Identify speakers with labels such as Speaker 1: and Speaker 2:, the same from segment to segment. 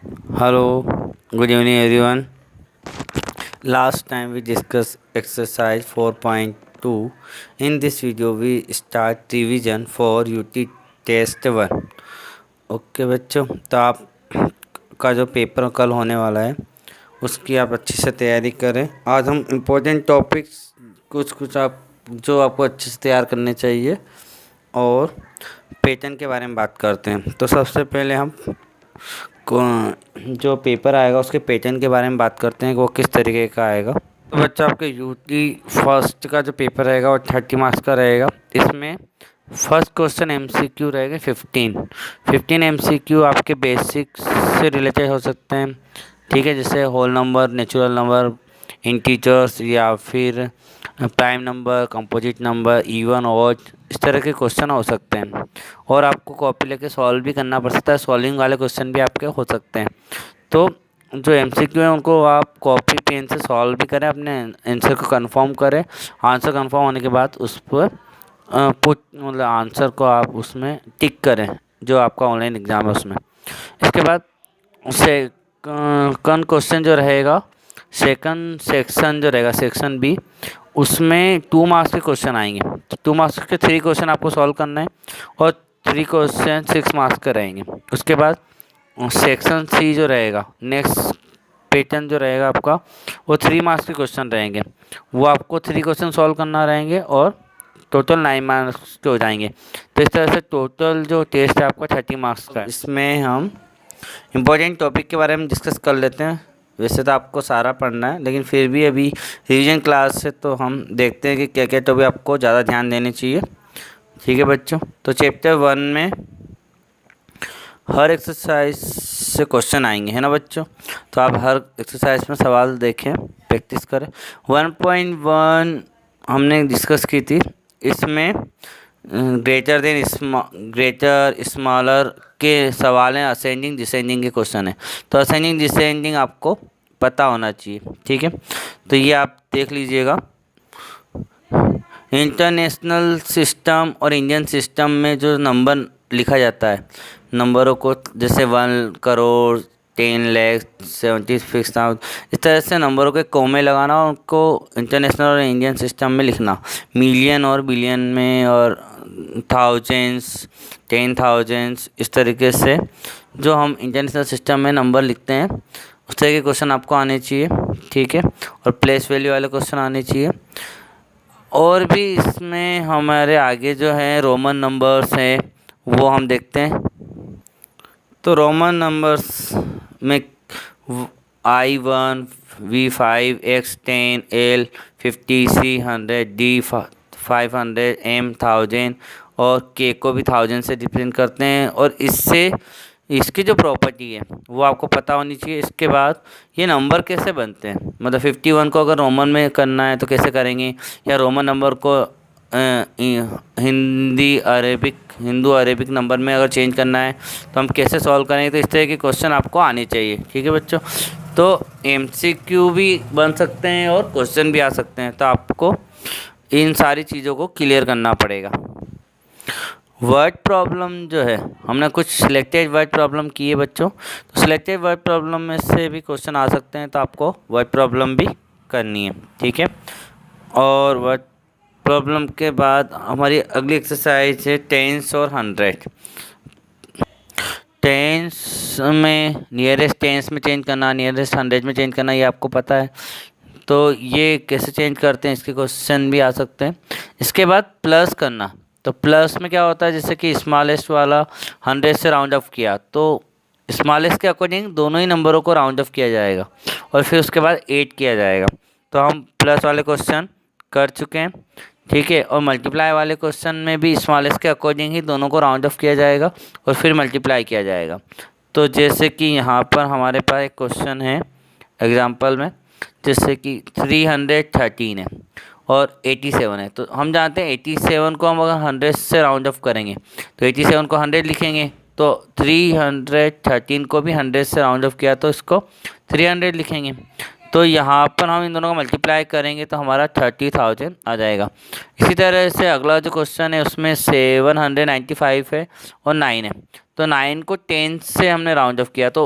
Speaker 1: Hello, good evening everyone. Last time we discussed exercise 4.2. In this video we start revision for UT test 1. Okay बच्चों, तो आप का जो paper कल होने वाला है उसकी आप अच्छे से तैयारी करें। आज हम इम्पोर्टेंट टॉपिक्स कुछ आप जो आपको अच्छे से तैयार करने चाहिए और पैटर्न के बारे में बात करते हैं। तो सबसे पहले हम जो पेपर आएगा उसके पैटर्न के बारे में बात करते हैं कि वो किस तरीके का आएगा। तो बच्चा आपके यूटी फर्स्ट का जो पेपर रहेगा वो 30 मार्क्स का रहेगा। इसमें फर्स्ट क्वेश्चन एमसीक्यू रहेगा 15 एमसीक्यू आपके बेसिक से रिलेटेड हो सकते हैं, ठीक है, जैसे whole number, natural number, integers या फिर prime number, composite number, even odd, इस तरह के क्वेश्चन हो सकते हैं। और आपको कॉपी लेके सॉल्व भी करना पड़ सकता है, सॉल्विंग वाले क्वेश्चन भी आपके हो सकते हैं। तो जो एमसीक्यू है उनको आप कॉपी पेन से सॉल्व भी करें, अपने आंसर को कंफर्म करें। आंसर कंफर्म होने के बाद उस पर पुट मतलब आंसर को आप उसमें टिक करें जो आपका ऑनलाइन एग्ज़ाम है उसमें। इसके बाद सेकंड क्वेश्चन जो रहेगा, सेकंड सेक्शन जो रहेगा सेक्शन बी, उसमें 2 मार्क्स के क्वेश्चन आएंगे। तो 2 मार्क्स के 3 क्वेश्चन आपको सॉल्व करना है और 3 क्वेश्चन 6 मार्क्स के रहेंगे। उसके बाद सेक्शन सी जो रहेगा, नेक्स्ट पैटर्न जो रहेगा आपका, वो 3 मार्क्स के क्वेश्चन रहेंगे। वो आपको 3 क्वेश्चन सॉल्व करना रहेंगे और टोटल 9 मार्क्स के हो जाएंगे। तो इस तरह से टोटल जो टेस्ट है आपका 30 मार्क्स का है। इसमें हम इम्पोर्टेंट टॉपिक के बारे में डिस्कस कर लेते हैं। वैसे तो आपको सारा पढ़ना है, लेकिन फिर भी अभी रिवीजन क्लास है तो हम देखते हैं कि क्या क्या टॉपिक आपको ज़्यादा ध्यान देने चाहिए। ठीक है बच्चों, तो चैप्टर 1 में हर एक्सरसाइज से क्वेश्चन आएंगे, है ना बच्चों। तो आप हर एक्सरसाइज में सवाल देखें, प्रैक्टिस करें। 1.1 हमने डिस्कस की थी। इसमें ग्रेटर स्मॉलर के सवाल हैं, असेंडिंग डिसेंडिंग के क्वेश्चन हैं। तो असेंडिंग डिसेंडिंग आपको पता होना चाहिए, ठीक है। तो ये आप देख लीजिएगा। इंटरनेशनल सिस्टम और इंडियन सिस्टम में जो नंबर लिखा जाता है, नंबरों को जैसे 1 करोड़, 10 लाख, 76,000, इस तरह से नंबरों के कॉमे लगाना और उनको इंटरनेशनल और इंडियन सिस्टम में लिखना, मिलियन और बिलियन में और थाउजेंड्स, 10,000, इस तरीके से जो हम इंटरनेशनल सिस्टम में नंबर लिखते हैं उस तरह के क्वेश्चन आपको आने चाहिए, ठीक है। और प्लेस वैल्यू वाले क्वेश्चन आने चाहिए। और भी इसमें हमारे आगे जो है रोमन नंबर्स हैं वो हम देखते हैं। तो रोमन नंबर्स में I1, V5, X10, L50, C100, D500, M1000 और K को भी 1000 से रिप्रेजेंट करते हैं। और इससे इसकी जो प्रॉपर्टी है वो आपको पता होनी चाहिए। इसके बाद ये नंबर कैसे बनते हैं, मतलब 51 को अगर रोमन में करना है तो कैसे करेंगे, या रोमन नंबर को हिंदू अरेबिक नंबर में अगर चेंज करना है तो हम कैसे सॉल्व करेंगे। तो इस तरह के क्वेश्चन आपको आने चाहिए, ठीक है बच्चों। तो एमसीक्यू भी बन सकते हैं और क्वेश्चन भी आ सकते हैं, तो आपको इन सारी चीज़ों को क्लियर करना पड़ेगा। वर्ड प्रॉब्लम जो है, हमने कुछ सिलेक्टेड वर्ड प्रॉब्लम की है बच्चों। तो सिलेक्टेड वर्ड प्रॉब्लम में से भी क्वेश्चन आ सकते हैं, तो आपको वर्ड प्रॉब्लम भी करनी है, ठीक है। और वर्ड प्रॉब्लम के बाद हमारी अगली एक्सरसाइज है टेंस और 100। टेंस में नियरेस्ट टेंस में चेंज करना, नियरेस्ट 100 में चेंज करना, ये आपको पता है। तो ये कैसे चेंज करते हैं इसके क्वेश्चन भी आ सकते हैं। इसके बाद प्लस करना, तो प्लस में क्या होता है, जैसे कि स्मॉलेस्ट वाला 100 से राउंड ऑफ किया तो स्मॉलेस्ट के अकॉर्डिंग दोनों ही नंबरों को राउंड ऑफ किया जाएगा और फिर उसके बाद 8 किया जाएगा। तो हम प्लस वाले क्वेश्चन कर चुके हैं, ठीक है। और मल्टीप्लाई वाले क्वेश्चन में भी स्मॉलेस्ट के अकॉर्डिंग ही दोनों को राउंड ऑफ किया जाएगा और फिर मल्टीप्लाई किया जाएगा। तो जैसे कि यहाँ पर हमारे पास एक क्वेश्चन है एग्जाम्पल में, जैसे कि 313 है और 87 है। तो हम जानते हैं 87 को हम अगर 100 से राउंड ऑफ करेंगे तो 87 को 100 लिखेंगे, तो 313 को भी 100 से राउंड ऑफ किया तो इसको 300 लिखेंगे। तो यहाँ पर हम इन दोनों का मल्टीप्लाई करेंगे तो हमारा 30,000 आ जाएगा। इसी तरह से अगला जो क्वेश्चन है उसमें 795 है और 9 है। तो 9 को 10 से हमने राउंड ऑफ किया तो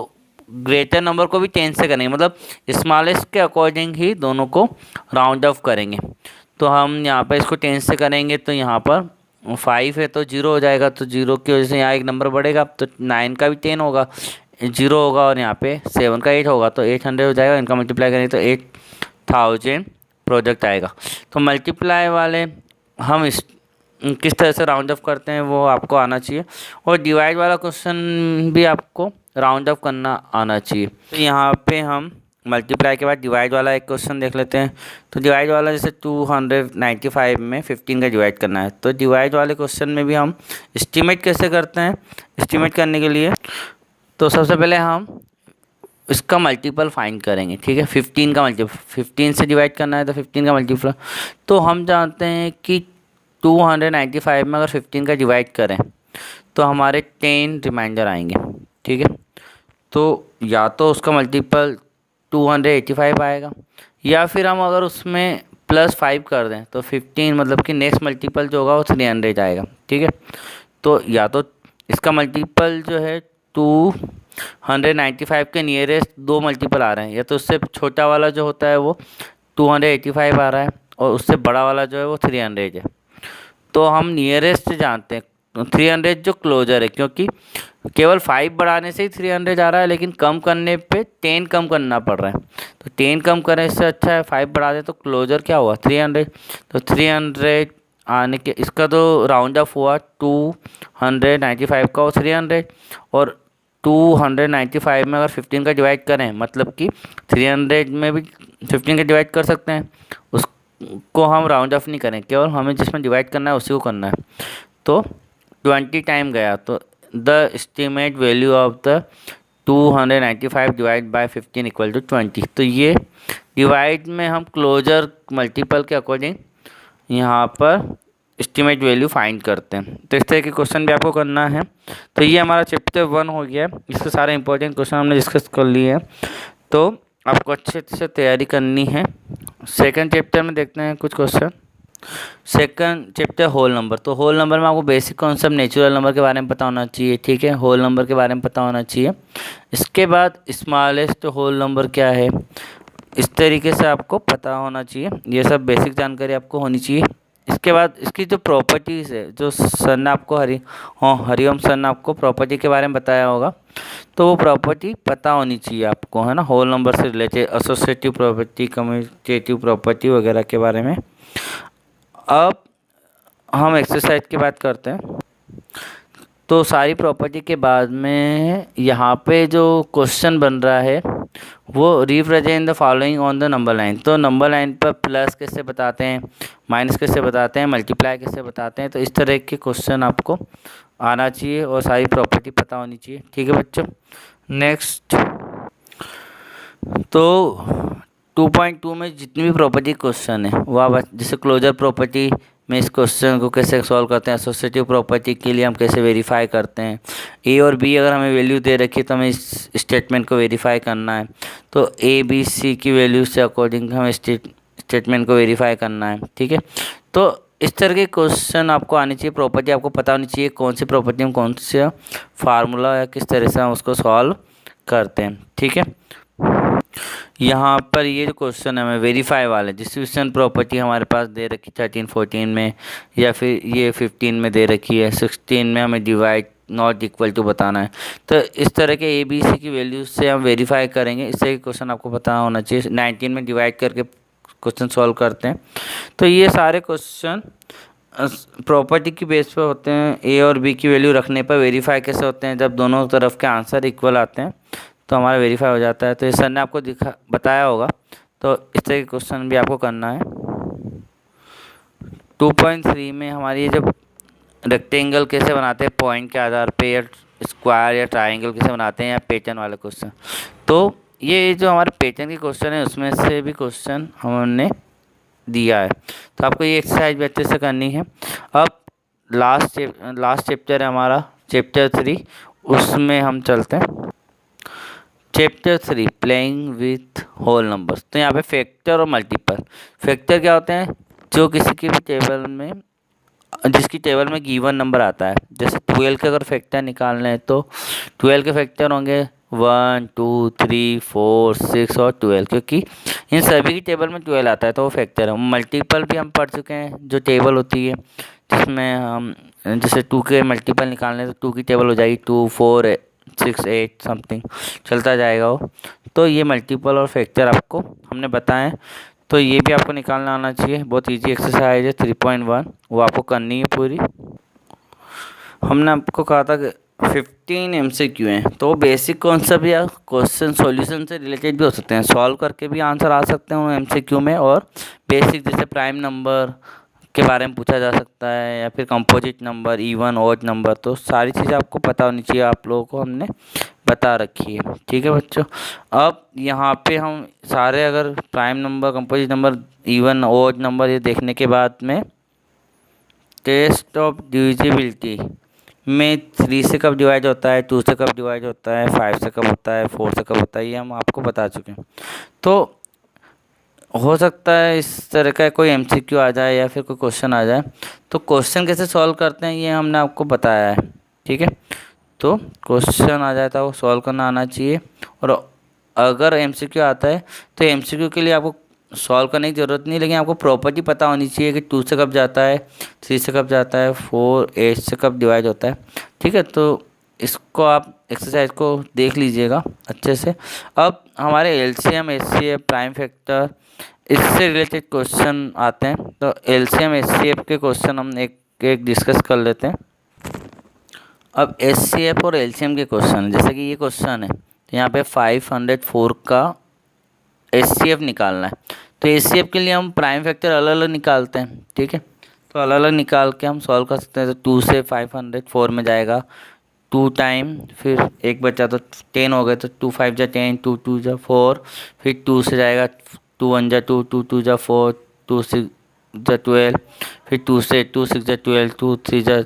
Speaker 1: ग्रेटर नंबर को भी 10 से करेंगे, मतलब स्मॉलेस्ट के अकॉर्डिंग ही दोनों को राउंड ऑफ करेंगे। तो हम यहाँ पर इसको 10 से करेंगे तो यहाँ पर 5 है तो 0 हो जाएगा, तो 0 की वजह से यहाँ एक नंबर बढ़ेगा, तो 9 का भी 10 होगा, 0 होगा, और यहाँ पे 7 का 8 होगा, तो 800 हो जाएगा। इनका मल्टीप्लाई करेंगे तो 8000 प्रोडक्ट आएगा। तो मल्टीप्लाई वाले हम इस किस तरह से राउंड ऑफ करते हैं वो आपको आना चाहिए, और डिवाइड वाला क्वेश्चन भी आपको राउंड ऑफ करना आना चाहिए। तो यहाँ पे हम मल्टीप्लाई के बाद डिवाइड वाला एक क्वेश्चन देख लेते हैं। तो डिवाइड वाला जैसे 295 में 15 का डिवाइड करना है, तो डिवाइड वाले क्वेश्चन में भी हम एस्टीमेट कैसे करते हैं। एस्टीमेट करने के लिए तो सबसे पहले हम इसका मल्टीपल फाइंड करेंगे, ठीक है। 15 का मल्टीपल, 15 से डिवाइड करना है तो 15 का मल्टीपल, तो हम जानते हैं कि 295 में अगर 15 का डिवाइड करें तो हमारे 10 रिमाइंडर आएंगे, ठीक है। तो या तो उसका मल्टीपल 285 आएगा, या फिर हम अगर उसमें +5 कर दें तो 15 मतलब कि नेक्स्ट मल्टीपल जो होगा वो 300 आएगा, ठीक है। तो या तो इसका मल्टीपल जो है 295 के नियरेस्ट 2 मल्टीपल आ रहे हैं, या तो उससे छोटा वाला जो होता है वो 285 आ रहा है, और उससे बड़ा वाला जो है वो 300 है। तो हम नियरेस्ट जानते हैं 300 जो क्लोजर है, क्योंकि केवल 5 बढ़ाने से ही 300 आ रहा है, लेकिन कम करने पे 10 कम करना पड़ रहा है। तो 10 कम करें इससे अच्छा है 5 बढ़ा दें, तो क्लोजर क्या हुआ 300। तो 300 आने के इसका तो राउंड ऑफ हुआ 295 का और 300, और 295 में अगर 15 का डिवाइड करें मतलब कि 300 में भी 15 का डिवाइड कर सकते हैं, उसको हम राउंड ऑफ नहीं करें, केवल हमें जिसमें डिवाइड करना है उसी को करना है। तो 20 टाइम गया, तो the estimate value of the 295 divide by 15 equal to 20। तो ये डिवाइड में हम क्लोजर मल्टीपल के अकॉर्डिंग यहाँ पर एस्टिमेट वैल्यू फाइंड करते हैं। तो इस तरह के क्वेश्चन भी आपको करना है। तो ये हमारा चैप्टर 1 हो गया, इसके सारे इंपॉर्टेंट क्वेश्चन हमने डिस्कस कर लिए हैं, तो आपको अच्छे से तैयारी करनी है। सेकंड चैप्टर में देखते हैं कुछ question. Second chapter whole number. तो होल नंबर में आपको बेसिक कॉन्सेप्ट नेचुरल नंबर के बारे में पता होना चाहिए, ठीक है। होल नंबर के बारे में पता होना चाहिए। इसके बाद स्मॉलेस्ट होल नंबर क्या है, इस तरीके से आपको पता होना चाहिए। ये सब बेसिक जानकारी आपको होनी चाहिए। इसके बाद इसकी जो प्रॉपर्टीज़ है, जो सर ने आपको हरिओम सर ने आपको प्रॉपर्टी के बारे में बताया होगा, तो वो प्रॉपर्टी पता होनी चाहिए आपको, है ना। होल नंबर से related associative property, commutative property वगैरह के बारे में। अब हम एक्सरसाइज की बात करते हैं। तो सारी प्रॉपर्टी के बाद में यहाँ पे जो क्वेश्चन बन रहा है वो represent the following on the number line. तो नंबर लाइन पर प्लस कैसे बताते हैं, माइनस कैसे बताते हैं, मल्टीप्लाई कैसे बताते हैं। तो इस तरह के क्वेश्चन आपको आना चाहिए और सारी प्रॉपर्टी पता होनी चाहिए, ठीक है बच्चों। नेक्स्ट, तो 2.2 में जितनी भी प्रॉपर्टी क्वेश्चन है वो आप जैसे क्लोजर प्रॉपर्टी में इस क्वेश्चन को कैसे सॉल्व करते हैं, एसोसिएटिव प्रॉपर्टी के लिए हम कैसे वेरीफाई करते हैं, ए और बी अगर हमें वैल्यू दे रखी है तो हमें इस स्टेटमेंट को वेरीफाई करना है। तो ए बी सी की वैल्यू से अकॉर्डिंग हमें स्टेटमेंट को वेरीफाई करना है, ठीक है। तो इस तरह के क्वेश्चन आपको आनी चाहिए। प्रॉपर्टी आपको पता होनी चाहिए कौन सी प्रॉपर्टी में कौन सा फार्मूला या किस तरह से हम उसको सॉल्व करते हैं, ठीक है। यहाँ पर ये जो क्वेश्चन है हमें वेरीफाई वाले डिस्ट्रीब्यूशन प्रॉपर्टी हमारे पास दे रखी 13 14 में, या फिर ये 15 में दे रखी है, 16 में हमें डिवाइड नॉट इक्वल टू बताना है। तो इस तरह के ए बी सी की वैल्यूज से हम वेरीफाई करेंगे। इस तरह के क्वेश्चन आपको पता होना चाहिए। 19 में डिवाइड करके क्वेश्चन सॉल्व करते हैं। तो ये सारे क्वेश्चन प्रॉपर्टी की बेस पर होते हैं। ए और बी की वैल्यू रखने पर वेरीफाई कैसे होते हैं, जब दोनों तरफ के आंसर इक्वल आते हैं तो हमारा वेरीफाई हो जाता है। तो ये सर ने आपको बताया होगा। तो इस तरह के क्वेश्चन भी आपको करना है। 2.3 में हमारी जब रेक्टेंगल कैसे बनाते हैं पॉइंट के आधार पे, या स्क्वायर या ट्रायंगल कैसे बनाते हैं, या पैटर्न वाले क्वेश्चन। तो ये जो हमारे पैटर्न के क्वेश्चन है उसमें से भी क्वेश्चन हमने दिया है। तो आपको ये एक्सरसाइज भी अच्छे से करनी है। अब लास्ट चैप्टर है हमारा चैप्टर 3, उसमें हम चलते हैं। Chapter 3 playing with whole numbers. तो यहाँ पे फैक्टर और मल्टीपल। फैक्टर क्या होते हैं, जो किसी की भी टेबल में, जिसकी टेबल में गिवन नंबर आता है। जैसे 12 के अगर फैक्टर निकालने हैं तो 12 के फैक्टर होंगे 1 2 3 4 6 और 12, क्योंकि इन सभी की टेबल में 12 आता है तो वो फैक्टर है। मल्टीपल भी हम पढ़ चुके हैं, जो टेबल होती है जिसमें हम जैसे 2 के मल्टीपल निकालने तो 2 की टेबल हो जाएगी 2 4 6 8 समथिंग चलता जाएगा वो। तो ये मल्टीपल और फैक्टर आपको हमने बताए, तो ये भी आपको निकालना आना चाहिए। बहुत इजी एक्सरसाइज है 3.1, वो आपको करनी है पूरी। हमने आपको कहा था कि 15 MCQ हैं, तो बेसिक कॉन्सेप्ट या क्वेश्चन सॉल्यूशन से रिलेटेड भी हो सकते हैं, सॉल्व करके भी आंसर आ सकते हैं MCQ में। और बेसिक जैसे प्राइम नंबर के बारे में पूछा जा सकता है, या फिर composite number, even odd number, तो सारी चीज़ें आपको पता होनी चाहिए, आप लोगों को हमने बता रखी है। ठीक है बच्चों, अब यहाँ पे हम सारे अगर prime number, composite number, even odd number ये देखने के बाद में टेस्ट ऑफ डिविजिबिलिटी में 3 से कब डिवाइड होता है, 2 से कब डिवाइड होता है, 5 से कब होता है, 4 से कब होता है, ये हम आपको बता चुके हैं। तो हो सकता है इस तरह का कोई MCQ आ जाए या फिर कोई क्वेश्चन आ जाए, तो क्वेश्चन कैसे सॉल्व करते हैं ये हमने आपको बताया है। ठीक है, तो क्वेश्चन आ जाता है वो सॉल्व करना आना चाहिए। और अगर MCQ आता है तो MCQ के लिए आपको सॉल्व करने की ज़रूरत नहीं, लेकिन आपको प्रॉपर्टी पता होनी चाहिए कि 2 से कब जाता है, 3 से कब जाता है, 4 8 से कब डिवाइड होता है। ठीक है, तो इसको आप एक्सरसाइज को देख लीजिएगा अच्छे से। अब हमारे LCM HCF प्राइम फैक्टर इससे रिलेटेड क्वेश्चन आते हैं, तो LCM HCF के क्वेश्चन हम एक एक डिस्कस कर लेते हैं। अब HCF और LCM के क्वेश्चन, जैसे कि ये क्वेश्चन है तो यहाँ पे 504 का HCF निकालना है, तो HCF के लिए हम प्राइम फैक्टर अलग अलग निकालते हैं। ठीक है, तो अलग अलग निकाल के हम सॉल्व कर सकते हैं। तो 2 से 504 में जाएगा 2 टाइम, फिर एक बचा तो 10 हो गए, तो 2 5 जा 10, 2 2 जा 4, फिर 2 से जाएगा 2 1 जा 2, 2 2 जा 4, 2 6 जा 12, फिर 2 से 2 6 जा 12, 2 3 जा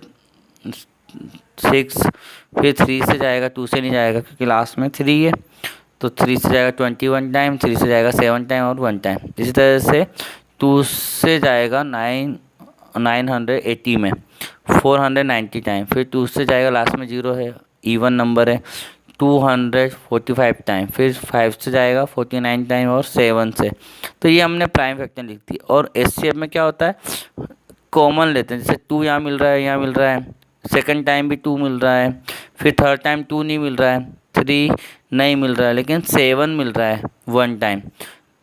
Speaker 1: 6, फिर 3 से जाएगा, 2 से नहीं जाएगा क्योंकि लास्ट में 3 है, तो 3 से जाएगा 21 टाइम, 3 से जाएगा 7 टाइम और 1 टाइम। इसी तरह से 2 से जाएगा 980 में 490 टाइम, फिर 2 से जाएगा लास्ट में 0 है, इवन नंबर है, 245 टाइम, फिर 5 से जाएगा 49 टाइम और 7 से। तो ये हमने प्राइम फैक्टर लिख दी। और HCF में क्या होता है, कॉमन लेते हैं, जैसे 2 यहाँ मिल रहा है, यहाँ मिल रहा है, सेकंड टाइम भी 2 मिल रहा है, फिर थर्ड टाइम 2 नहीं मिल रहा है, 3 नहीं मिल रहा है, लेकिन 7 मिल रहा है 1 टाइम।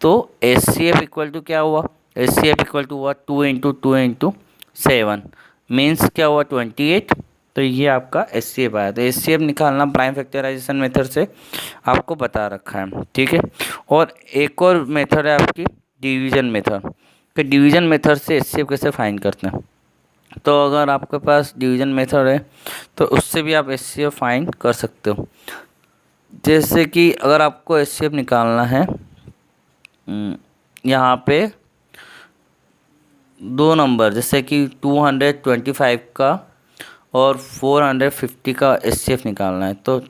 Speaker 1: तो HCF इक्वल टू क्या हुआ, HCF इक्वल टू हुआ 2 इंटू 2 इंटू 7 मीन्स क्या हुआ 28। तो ये आपका HCF आया। तो HCF निकालना प्राइम फैक्टराइजेशन मेथड से आपको बता रखा है। ठीक है, और एक और मेथड है आपकी डिवीजन मेथड, कि डिवीजन मेथड से HCF कैसे फाइंड करते हैं। तो अगर आपके पास डिवीजन मेथड है तो उससे भी आप HCF फाइंड कर सकते हो। जैसे कि अगर आपको HCF निकालना है, यहाँ पे 2 नंबर जैसे कि 225 का और 450 का HCF निकालना है, तो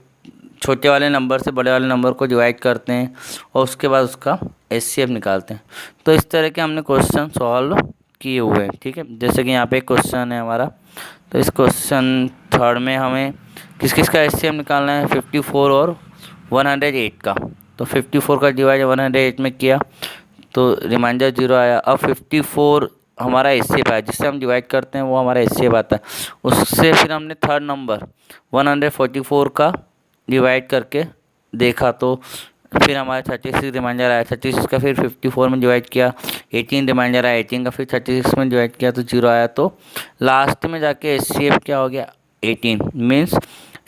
Speaker 1: छोटे वाले नंबर से बड़े वाले नंबर को डिवाइड करते हैं और उसके बाद उसका HCF निकालते हैं। तो इस तरह के हमने क्वेश्चन सॉल्व किए हुए हैं। ठीक है, जैसे कि यहाँ पे एक क्वेश्चन है हमारा, तो इस क्वेश्चन थर्ड में हमें किस किस का HCF निकालना है, 54 और 108 का। तो 54 का डिवाइड 108 में किया तो रिमाइंडर 0 आया। अब 54 हमारा HCF आया, जिससे हम डिवाइड करते हैं वो हमारा HCF आता है। उससे फिर हमने थर्ड नंबर 144 का डिवाइड करके देखा, तो फिर हमारा 36 रिमाइंडर आया। 36 का फिर 54 में डिवाइड किया, 18 रिमाइंडर आया, 18 का फिर 36 में डिवाइड किया तो 0 आया। तो लास्ट में जाके HCF क्या हो गया 18, मीन्स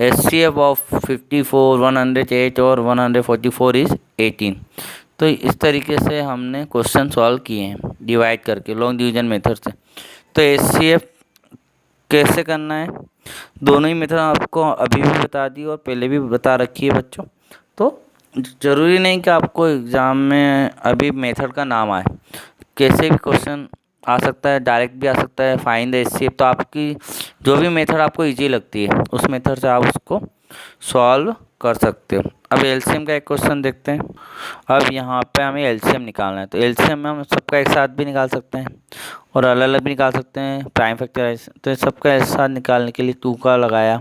Speaker 1: HCF ऑफ 54, 108 और 144 इज़ 18। तो इस तरीके से हमने क्वेश्चन सॉल्व किए हैं डिवाइड करके लॉन्ग डिवीजन मेथड से। तो HCF कैसे करना है, दोनों ही मेथड आपको अभी भी बता दी और पहले भी बता रखी है बच्चों। तो ज़रूरी नहीं कि आपको एग्ज़ाम में अभी मेथड का नाम आए, कैसे भी क्वेश्चन आ सकता है, डायरेक्ट भी आ सकता है, फाइंड द HCF। तो आपकी जो भी मेथड आपको इजी लगती है उस मेथड से आप उसको सॉल्व कर सकते हो। अब LCM का एक क्वेश्चन देखते हैं। अब यहाँ पे हमें LCM निकालना है, तो LCM में हम सबका एक साथ भी निकाल सकते हैं और अलग अलग भी निकाल सकते हैं प्राइम फैक्टराइजेशन। तो सबका एक साथ निकालने के लिए 2 का लगाया,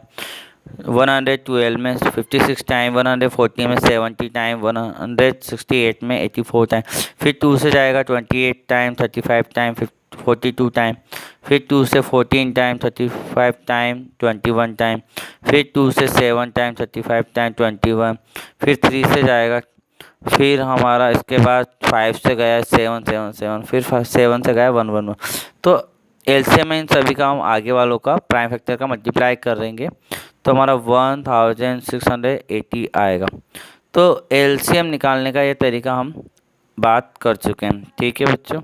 Speaker 1: 112 में 56 टाइम, 140 में 70 टाइम, 168 में 84 टाइम। फिर 2 से जाएगा 28 टाइम, 35 टाइम, 42 टाइम। फिर 2 से 14 टाइम, 35 टाइम, 21 टाइम। फिर 2 से 7 टाइम, 35 टाइम, 21। फिर 3 से जाएगा, फिर हमारा इसके बाद 5 से गया 7 7 7, फिर 7 से गया 1 1 1। तो एलसीएम में इन सभी का हम आगे वालों का प्राइम फैक्टर का मल्टीप्लाई करेंगे तो हमारा 1680 आएगा। तो एलसीएम निकालने का ये तरीका हम बात कर चुके हैं। ठीक है बच्चों,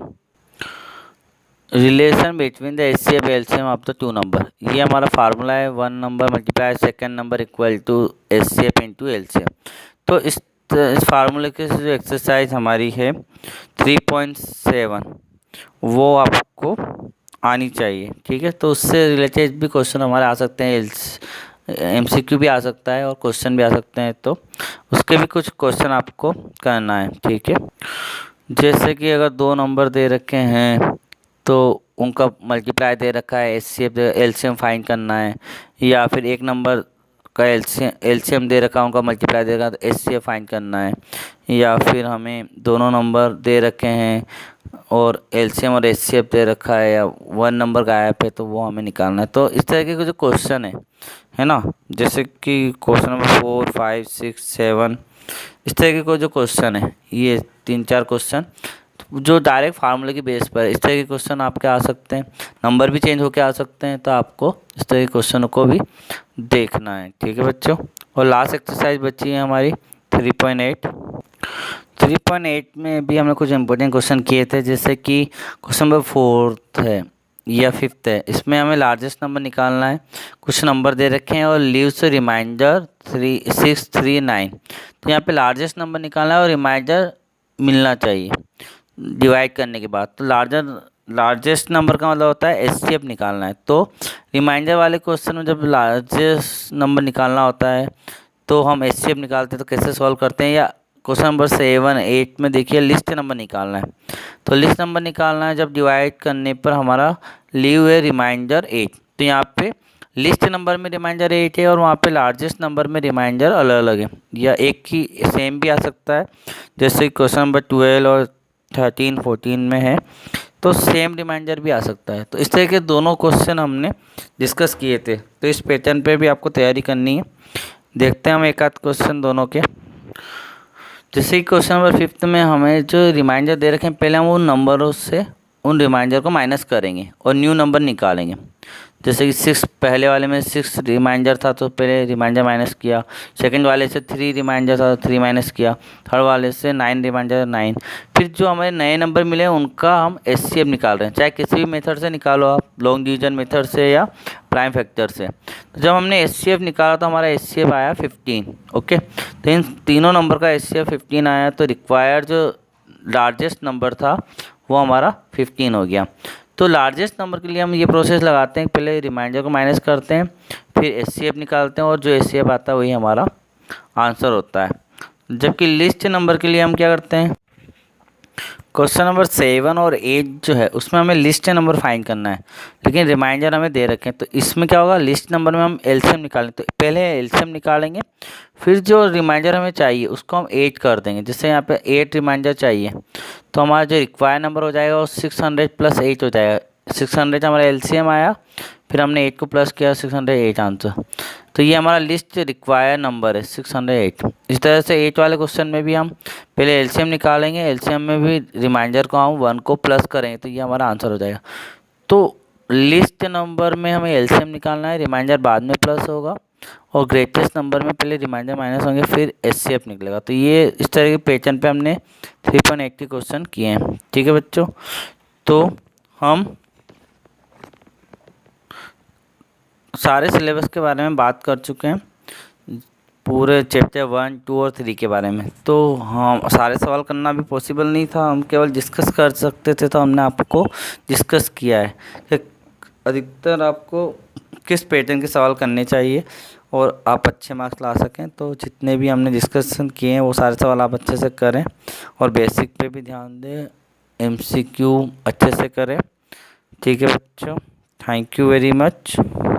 Speaker 1: relation between the HCF LCM of the two number, ये हमारा फार्मूला है। 1 number multiply second number equal to HCF into LCM. तो इस फार्मूले की जो एक्सरसाइज हमारी है 3.7 वो आपको आनी चाहिए। ठीक है, तो उससे रिलेटेड भी क्वेश्चन हमारे आ सकते हैं, एमसीक्यू भी आ सकता है और क्वेश्चन भी आ सकते हैं। तो उसके भी कुछ क्वेश्चन आपको करना है। ठीक है, जैसे कि अगर 2 नंबर दे रखे हैं तो उनका मल्टीप्लाई दे रखा है, एचसीएफ एलसीएम फाइंड करना है। या फिर 1 नंबर का एलसीएम दे रखा है, उनका मल्टीप्लाई दे रखा है तो एचसीएफ फाइंड करना है। या फिर हमें दोनों नंबर दे रखे हैं और एलसीएम और एचसीएफ दे रखा है, या 1 नंबर गायब है तो वो हमें निकालना है। तो इस तरह के जो क्वेश्चन है ना, जैसे कि क्वेश्चन नंबर 4 5 6 7, इस तरह के कोई जो क्वेश्चन है, ये 3-4 क्वेश्चन जो डायरेक्ट फार्मूले की बेस पर इस तरह के क्वेश्चन आपके आ सकते हैं। नंबर भी चेंज होके आ सकते हैं, तो आपको इस तरह के क्वेश्चनों को भी देखना है। ठीक है बच्चों, और लास्ट एक्सरसाइज बची है हमारी 3.8। 3.8 में भी हमने कुछ इंपॉर्टेंट क्वेश्चन किए थे, जैसे कि क्वेश्चन नंबर 4 है या 5 है। इसमें हमें लार्जेस्ट नंबर निकालना है। कुछ नंबर दे रखे हैं और लीव्स रिमाइंडर 3 6 3 9। तो यहाँ पे लार्जेस्ट नंबर निकालना है और रिमाइंडर मिलना चाहिए डिवाइड करने के बाद। तो लार्जेस्ट नंबर का मतलब होता है एचसीएफ निकालना है। तो रिमाइंडर वाले क्वेश्चन में जब लार्जेस्ट नंबर निकालना होता है तो हम एचसीएफ निकालते हैं। तो कैसे सॉल्व करते हैं, या क्वेश्चन नंबर 7 8 में देखिए लिस्ट नंबर निकालना है। तो लिस्ट नंबर निकालना है, जब डिवाइड करने पर हमारा लीव है रिमाइंडर 8। तो यहाँ पे लिस्ट नंबर में रिमाइंडर 8 है और वहाँ पे लार्जेस्ट नंबर में रिमाइंडर अलग अलग है, या एक ही सेम भी आ सकता है। जैसे क्वेश्चन नंबर 12 और 13 14 में है तो सेम रिमाइंडर भी आ सकता है। तो इस तरह के दोनों क्वेश्चन हमने डिस्कस किए थे। तो इस पैटर्न पे भी आपको तैयारी करनी है। देखते हैं हम एक आध क्वेश्चन दोनों के। जैसे कि क्वेश्चन नंबर 5 में हमें जो रिमाइंडर दे रखे हैं, पहले हम उन नंबरों से उन रिमाइंडर को माइनस करेंगे और न्यू नंबर निकालेंगे। जैसे कि 6 पहले वाले में 6 रिमाइंडर था तो पहले रिमाइंडर माइनस किया। सेकंड वाले से 3 रिमाइंडर था तो 3 माइनस किया। थर्ड वाले से 9 रिमाइंडर 9। फिर जो हमें नए नंबर मिले उनका हम एचसीएफ निकाल रहे हैं, चाहे किसी भी मेथड से निकालो आप, लॉन्ग डिवीजन मेथड से या प्राइम फैक्टर से। तो जब हमने एचसीएफ निकाला तो हमारा एचसीएफ आया 15। ओके, तो इन तीनों नंबर का एचसीएफ 15 आया। तो रिक्वायर्ड जो लार्जेस्ट नंबर था वो हमारा 15 हो गया। तो लार्जेस्ट नंबर के लिए हम ये प्रोसेस लगाते हैं, पहले रिमाइंडर को माइनस करते हैं, फिर एचसीएफ निकालते हैं और जो एचसीएफ आता है वही हमारा आंसर होता है। जबकि लिस्ट नंबर के लिए हम क्या करते हैं, क्वेश्चन नंबर 7 और 8 जो है उसमें हमें लिस्ट नंबर फाइंड करना है, लेकिन रिमाइंडर हमें दे रखे हैं। तो इसमें क्या होगा, लिस्ट नंबर में हम एलसीएम निकालेंगे। तो पहले एलसीएम निकालेंगे, फिर जो रिमाइंडर हमें चाहिए उसको हम 8 कर देंगे। जैसे यहाँ पे 8 रिमाइंडर चाहिए तो हमारा जो रिक्वायर नंबर हो जाएगा वो 600 + 8 हो जाएगा। 600 हमारा एलसीएम आया, फिर हमने 8 को प्लस किया, 608 आंसर। तो ये हमारा लिस्ट रिक्वायर नंबर है 608। इस तरह से 8 वाले क्वेश्चन में भी हम पहले एलसीएम निकालेंगे, एलसीएम में भी रिमाइंडर को हम 1 को प्लस करेंगे तो ये हमारा आंसर हो जाएगा। तो लिस्ट नंबर में हमें एलसीएम निकालना है, रिमाइंडर बाद में प्लस होगा, और ग्रेटेस्ट नंबर में पहले रिमाइंडर माइनस होंगे फिर एचसीएफ निकलेगा। तो ये इस तरह के पैटर्न पे हमने 3.80 क्वेश्चन किए हैं। ठीक है बच्चों, तो हम सारे सिलेबस के बारे में बात कर चुके हैं, पूरे चैप्टर 1 2 और 3 के बारे में। तो हम सारे सवाल करना भी पॉसिबल नहीं था, हम केवल डिस्कस कर सकते थे। तो हमने आपको डिस्कस किया है कि अधिकतर आपको किस पैटर्न के सवाल करने चाहिए और आप अच्छे मार्क्स ला सकें। तो जितने भी हमने डिस्कशन किए हैं वो सारे सवाल आप अच्छे से करें और बेसिक पे भी ध्यान दें, एमसीक्यू अच्छे से करें। ठीक है बच्चों, थैंक यू वेरी मच।